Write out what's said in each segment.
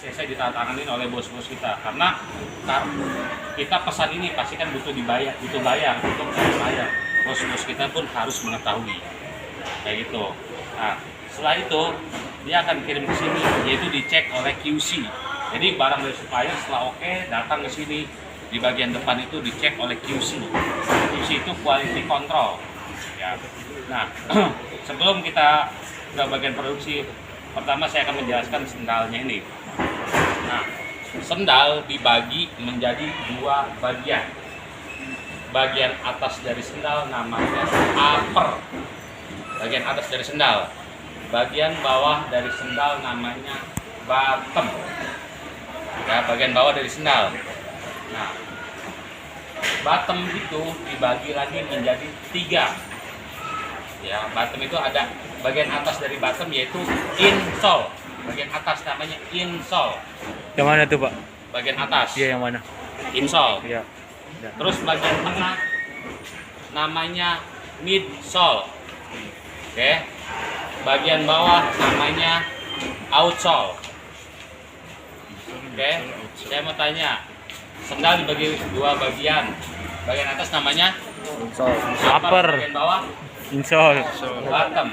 selesai ditandatanganin oleh bos-bos kita, karena kita pesan ini pasti kan butuh bayar untuk bayar. Bos-bos kita pun harus mengetahui kayak gitu. Nah, setelah itu dia akan kirim ke sini, yaitu dicek oleh QC. Jadi barang dari supplier setelah oke datang ke sini, di bagian depan itu dicek oleh QC. QC itu quality control. Ya. Nah, sebelum kita ke bagian produksi, pertama saya akan menjelaskan sendalnya ini. Nah, sendal dibagi menjadi dua bagian. Bagian atas dari sendal namanya upper. Bagian atas dari sendal. Bagian bawah dari sendal namanya bottom. Ya, bagian bawah dari sendal. Nah, bottom itu dibagi lagi menjadi 3. Ya, bottom itu ada bagian atas dari bottom yaitu insole. Bagian atas namanya insole. Yang mana tuh, Pak? Bagian atas. Iya, yang mana? Insole. Iya. Terus bagian tengah namanya midsole. Oke. Bagian bawah namanya outsole. Oke. Saya mau tanya, sendal dibagi dua bagian. Bagian atas namanya upper, bagian bawah Insole. bottom.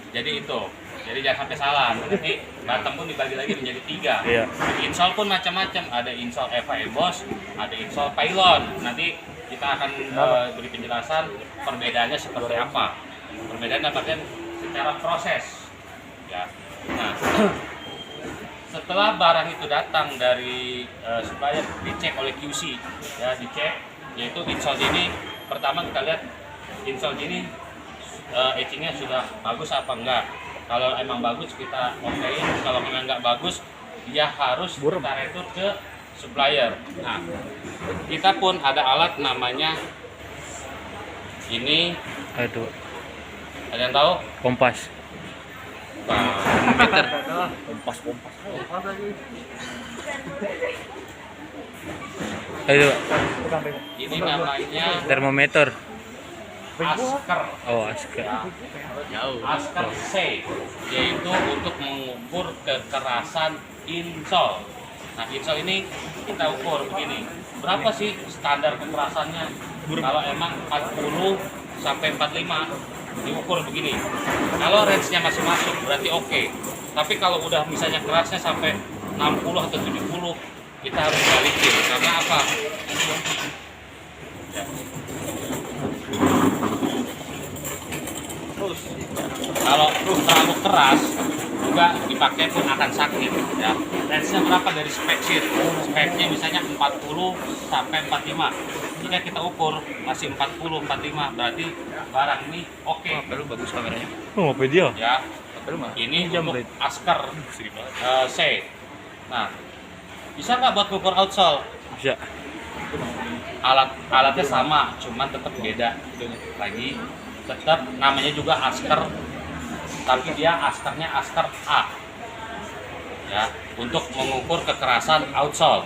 Jadi itu. Jadi jangan sampai salah. Nanti bottom pun dibagi lagi menjadi 3. Iya. Insole pun macam-macam. Ada insole Eva Ebos, ada insole Pylon. Nanti kita akan beri penjelasan perbedaannya seperti apa. Perbedaan dapatkan secara proses. Ya. Nah, setelah barang itu datang dari supplier, dicek oleh QC, ya dicek, yaitu insole ini pertama kita lihat insole ini etchingnya sudah bagus apa enggak. Kalau emang bagus kita okein, kalau memang nggak bagus dia harus kita retur ke supplier. Nah, kita pun ada alat namanya ini, Aduh, ada yang tahu? kompas. Meter. Kompas. Aduh, Ini namanya termometer. asker. Oh, asker. Asker C, yaitu untuk mengukur kekerasan insole. Nah, insole ini kita ukur begini. Berapa sih standar kekerasannya? Kalau emang 40 sampai 45 diukur begini. Kalau range-nya masih masuk berarti oke. Tapi kalau udah misalnya kerasnya sampai 60 atau 70, kita harus balikin. Karena apa? Ya. Kalau terlalu keras juga dipakai pun akan sakit, ya. Range-nya berapa dari spek sheet? Speknya misalnya 40 sampai 45. Jika kita ukur masih 40 45 berarti barang ini oke. Perlu bagus kameranya. Oh, apa dia? Ya. Ini untuk asker C. Nah, bisa nggak buat ukur outsole? Bisa. Alatnya sama, cuman tetap beda. Lagi tetap namanya juga asker, tapi dia askernya asker A, ya, untuk mengukur kekerasan outsole.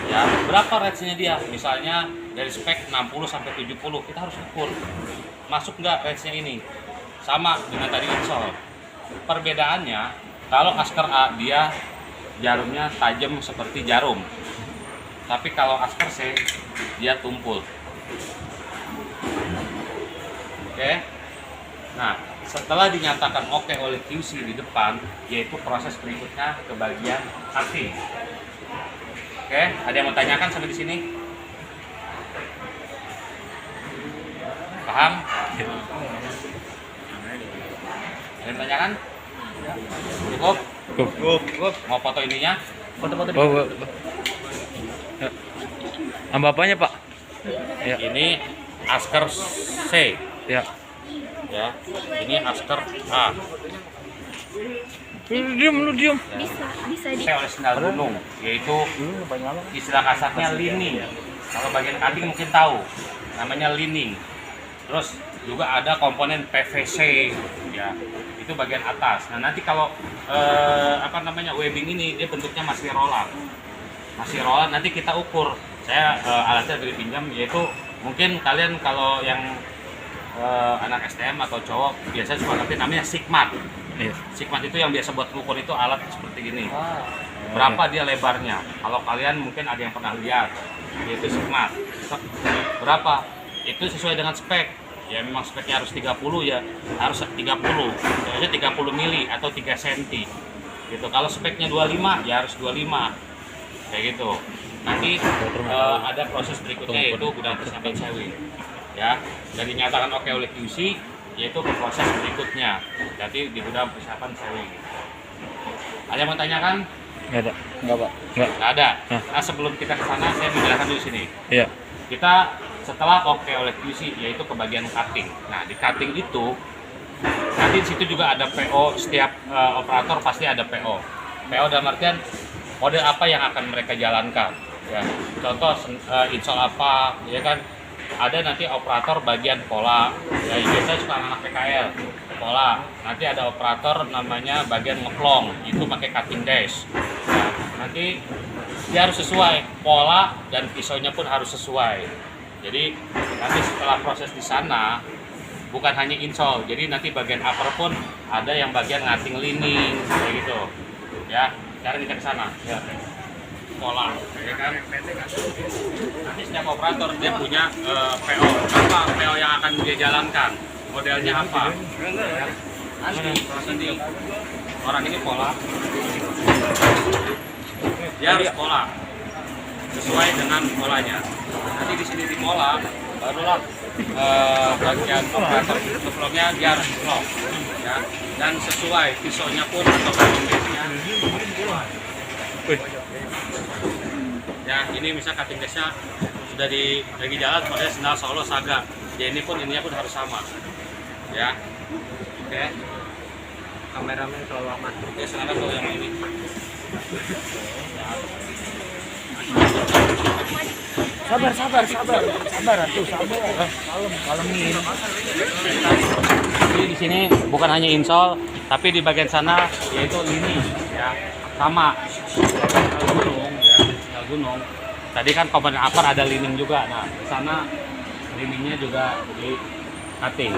Ya, berapa range-nya dia? Misalnya dari spek 60 sampai 70, kita harus ukur masuk nggak range-nya ini. Sama dengan tadi insole. Perbedaannya, kalau asker A dia jarumnya tajam seperti jarum, tapi kalau asker C dia tumpul. Oke. Nah, setelah dinyatakan oke oleh QC di depan, yaitu proses berikutnya ke bagian cutting. Oke, ada yang mau tanyakan sampai di sini? Paham? Ada yang tanyakan? Cukup? Cukup. Mau foto ininya? Foto-foto. Oh. Ya. Bapaknya, Pak? Ya. Ini asker C. Ya. Ya, ini asker A. Lu diam. Bisa di Oleh sendal gunung, yaitu istilah kasarnya lining. Kalau bagian cutting mungkin tahu, namanya lining. Terus juga ada komponen PVC, ya, itu bagian atas. Nah, nanti kalau webbing ini dia bentuknya masih roller. Nanti kita ukur. Saya alatnya dari pinjam, yaitu mungkin kalian kalau yang anak STM atau cowok biasa suka ngerti namanya Sigmat. Iya. Sigmat itu yang biasa buat mengukur itu alat seperti gini. berapa dia lebarnya. Kalau kalian mungkin ada yang pernah lihat, yaitu sigmat. Berapa? Itu sesuai dengan spek. Ya memang speknya harus 30 ya, harus 30. Biasanya 30 mili atau 3 cm. Gitu. Kalau speknya 25 ya harus 25. Kayak gitu. Nanti ada proses berikutnya yaitu gudang persiapan sewing. Ya, dan dinyatakan oke oleh QC, yaitu ke proses berikutnya. Jadi di gudang persiapan sewing. Ada yang mau tanyakan? Nggak ada. Enggak, Pak. Nggak ada. Nah. Nah, sebelum kita ke sana, saya menjelaskan dulu sini. Iya. Kita setelah oke oleh QC, yaitu ke bagian cutting. Nah, di cutting itu nanti di situ juga ada PO. Setiap operator pasti ada PO. PO dalam artian mode apa yang akan mereka jalankan. Ya, contoh install apa, ya kan? Ada nanti operator bagian pola. Ya, biasanya suka anak PKL. Pola. Nanti ada operator namanya bagian ngeplong, itu pakai cutting dash. Nah, nanti dia harus sesuai pola dan pisaunya pun harus sesuai. Jadi nanti setelah proses di sana bukan hanya install, jadi nanti bagian upper pun ada yang bagian ngating lining kayak gitu. Ya, sekarang kita ke sana. Ya. Pola, ya kan? Nanti setiap operator dia punya PO. Apa PO yang akan dia jalankan? Modelnya apa? Nanti orang ini pola, dia harus pola sesuai dengan polanya. Nanti di sini di pola, barulah bagian operator sebelumnya dia harus vlog, ya, dan sesuai pisaunya pun atau cutting-nya sesuai. Ya, ini misal cutting dash-nya sudah lagi jalan model sendal Solo Saga. Ya, ini pun ininya pun harus sama. Ya. Oke. Kameramen selalu aman. Oke, sekarang kalau yang ini. Sabar atuh, sabar. Kalemin. Jadi di sini bukan hanya install, tapi di bagian sana yaitu ini, ya, sama. Gunung, ya, sinyal gunung. Tadi kan komponen upper ada lining juga. Nah, di sana liningnya juga di cutting.